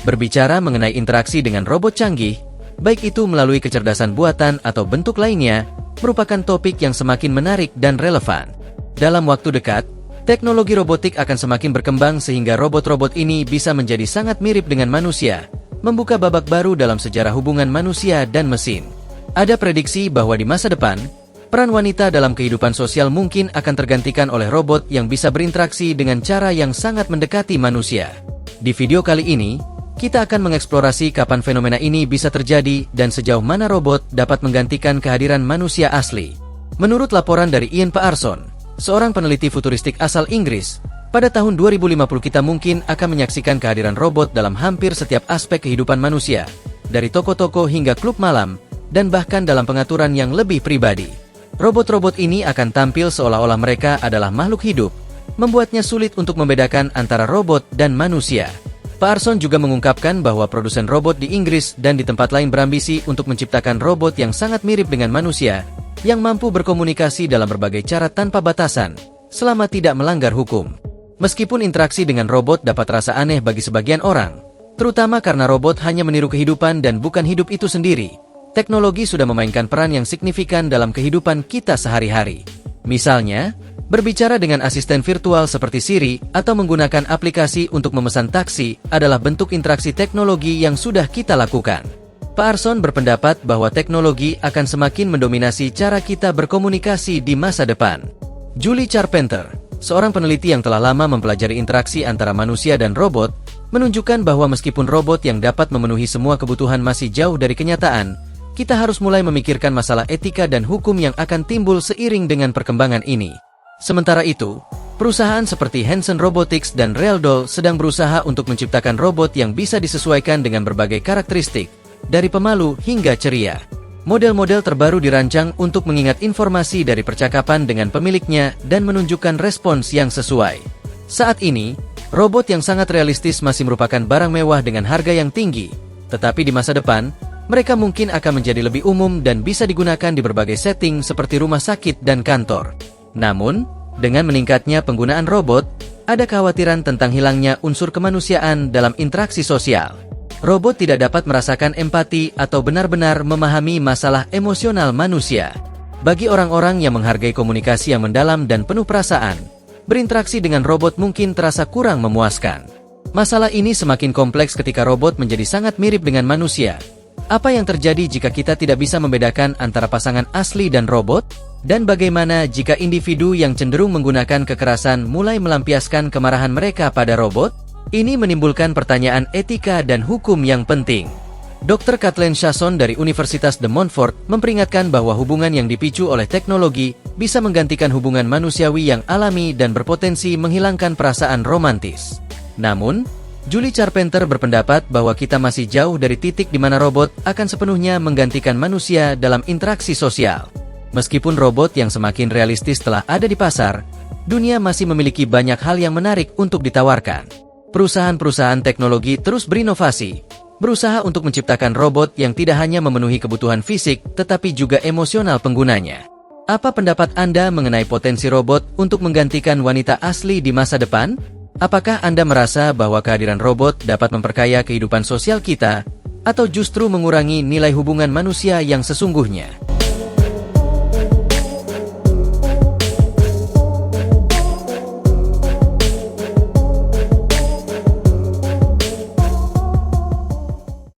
Berbicara mengenai interaksi dengan robot canggih, baik itu melalui kecerdasan buatan atau bentuk lainnya, merupakan topik yang semakin menarik dan relevan. Dalam waktu dekat, teknologi robotik akan semakin berkembang sehingga robot-robot ini bisa menjadi sangat mirip dengan manusia, membuka babak baru dalam sejarah hubungan manusia dan mesin. Ada prediksi bahwa di masa depan, peran wanita dalam kehidupan sosial mungkin akan tergantikan oleh robot yang bisa berinteraksi dengan cara yang sangat mendekati manusia. Di video kali ini, kita akan mengeksplorasi kapan fenomena ini bisa terjadi dan sejauh mana robot dapat menggantikan kehadiran manusia asli. Menurut laporan dari Ian Paarson, seorang peneliti futuristik asal Inggris, pada tahun 2050 kita mungkin akan menyaksikan kehadiran robot dalam hampir setiap aspek kehidupan manusia, dari toko-toko hingga klub malam, dan bahkan dalam pengaturan yang lebih pribadi. Robot-robot ini akan tampil seolah-olah mereka adalah makhluk hidup, membuatnya sulit untuk membedakan antara robot dan manusia. Paarson juga mengungkapkan bahwa produsen robot di Inggris dan di tempat lain berambisi untuk menciptakan robot yang sangat mirip dengan manusia, yang mampu berkomunikasi dalam berbagai cara tanpa batasan, selama tidak melanggar hukum. Meskipun interaksi dengan robot dapat terasa aneh bagi sebagian orang, terutama karena robot hanya meniru kehidupan dan bukan hidup itu sendiri, teknologi sudah memainkan peran yang signifikan dalam kehidupan kita sehari-hari. Misalnya, berbicara dengan asisten virtual seperti Siri atau menggunakan aplikasi untuk memesan taksi adalah bentuk interaksi teknologi yang sudah kita lakukan. Paarson berpendapat bahwa teknologi akan semakin mendominasi cara kita berkomunikasi di masa depan. Julie Charpenter, seorang peneliti yang telah lama mempelajari interaksi antara manusia dan robot, menunjukkan bahwa meskipun robot yang dapat memenuhi semua kebutuhan masih jauh dari kenyataan, kita harus mulai memikirkan masalah etika dan hukum yang akan timbul seiring dengan perkembangan ini. Sementara itu, perusahaan seperti Hanson Robotics dan Realdoll sedang berusaha untuk menciptakan robot yang bisa disesuaikan dengan berbagai karakteristik, dari pemalu hingga ceria. Model-model terbaru dirancang untuk mengingat informasi dari percakapan dengan pemiliknya dan menunjukkan respons yang sesuai. Saat ini, robot yang sangat realistis masih merupakan barang mewah dengan harga yang tinggi, tetapi di masa depan, mereka mungkin akan menjadi lebih umum dan bisa digunakan di berbagai setting seperti rumah sakit dan kantor. Namun, dengan meningkatnya penggunaan robot, ada kekhawatiran tentang hilangnya unsur kemanusiaan dalam interaksi sosial. Robot tidak dapat merasakan empati atau benar-benar memahami masalah emosional manusia. Bagi orang-orang yang menghargai komunikasi yang mendalam dan penuh perasaan, berinteraksi dengan robot mungkin terasa kurang memuaskan. Masalah ini semakin kompleks ketika robot menjadi sangat mirip dengan manusia. Apa yang terjadi jika kita tidak bisa membedakan antara pasangan asli dan robot? Dan bagaimana jika individu yang cenderung menggunakan kekerasan mulai melampiaskan kemarahan mereka pada robot? Ini menimbulkan pertanyaan etika dan hukum yang penting. Dr. Kathleen Chasson dari Universitas de Montfort memperingatkan bahwa hubungan yang dipicu oleh teknologi bisa menggantikan hubungan manusiawi yang alami dan berpotensi menghilangkan perasaan romantis. Namun, Julie Charpenter berpendapat bahwa kita masih jauh dari titik di mana robot akan sepenuhnya menggantikan manusia dalam interaksi sosial. Meskipun robot yang semakin realistis telah ada di pasar, dunia masih memiliki banyak hal yang menarik untuk ditawarkan. Perusahaan-perusahaan teknologi terus berinovasi, berusaha untuk menciptakan robot yang tidak hanya memenuhi kebutuhan fisik, tetapi juga emosional penggunanya. Apa pendapat Anda mengenai potensi robot untuk menggantikan wanita asli di masa depan? Apakah Anda merasa bahwa kehadiran robot dapat memperkaya kehidupan sosial kita, atau justru mengurangi nilai hubungan manusia yang sesungguhnya?